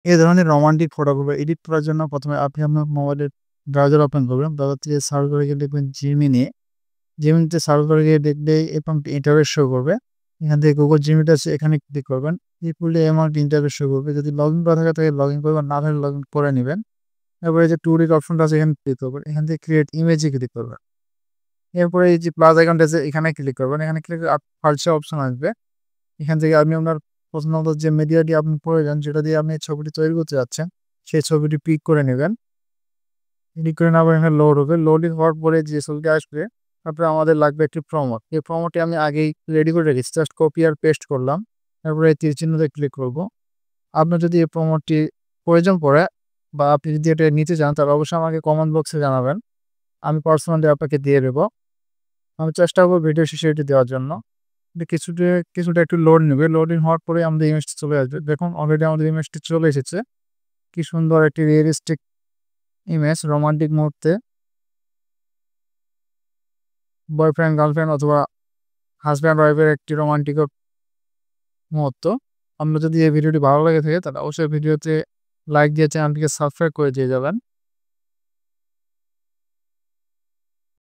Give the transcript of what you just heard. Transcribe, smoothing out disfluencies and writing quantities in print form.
এই ধরনের রোমান্টিক ফটোগুলো এডিট করার জন্য প্রথমে আপনি আপনার মোবাইলের ব্রাউজার ওপেন করবেন। ব্রাউজার থেকে সার্চ করে গিয়ে লিখবেন Gemini। Gemini-তে সার্চ করে গিয়ে দেখলে এরকম ইন্টারফেস শো করবে। এখান থেকে Google Gemini আছে, এখানে ক্লিক করবেন। ক্লিক করলে এমন একটা ইন্টারফেস শো করবে। যদি লগইন করা থাকে তাহলে লগইন করবেন, না থাকলে লগইন করে নিবেন। তারপরে এই যে 2D অপশনটা আছে, এখানে ক্লিক করবেন। এখান থেকে ক্রিয়েট ইমেজে ক্লিক করবেন। এরপরে এই যে প্লাস আইকনটা আছে, এখানে ক্লিক করবেন। এখানে ক্লিক করে ফার্স্টে অপশন আসবে। এখান থেকে আপনি আপনার পছন্দ মতো যে মিডিয়াটি আপনি প্রয়োজন, যেটা দিয়ে আপনি ছবিটি তৈরি করতে যাচ্ছেন, সেই ছবিটি পিক করে নেবেন। ক্লিক করে নেওয়ার পর এখানে লোড হবে। লোডিং হওয়ার পরে যে ছবিটি আসবে, তারপরে আমাদের লাগবে একটি প্রমোট। এই প্রমোটটি আমি আগেই রেডি করে রেখেছি, জাস্ট কপি আর পেস্ট করলাম। তারপরে এই তীর চিহ্নতে ক্লিক করব। আপনার যদি এই প্রমোটটি প্রয়োজন পড়ে বা আপনি যদি এটা নিতে চান, তাহলে অবশ্যই আমাকে কমেন্ট বক্সে জানাবেন। আমি পার্সোনালি আপনাকে দিয়ে দেবো। আমি চেষ্টা করব ভিডিও শেষে এটি দেওয়ার জন্য। এটা কিছুটা কিছুটা একটু লোড নেবে। লোডিং হওয়ার পরে আমাদের ইমেজটি চলে আসবে। দেখুন অলরেডি আমাদের ইমেজটি চলে এসেছে। কি সুন্দর একটি রিয়েলিস্টিক ইমেজ, রোমান্টিক মুহূর্তে বয়ফ্রেন্ড গার্লফ্রেন্ড অথবা হাজব্যান্ড ওয়াইফের একটি রোমান্টিক মুহূর্ত। আপনার যদি এই ভিডিওটি ভালো লেগে থাকে তাহলে অবশ্যই ভিডিওতে লাইক দিয়ে চ্যানেলটিকে সাবস্ক্রাইব করে দিয়ে যাবেন।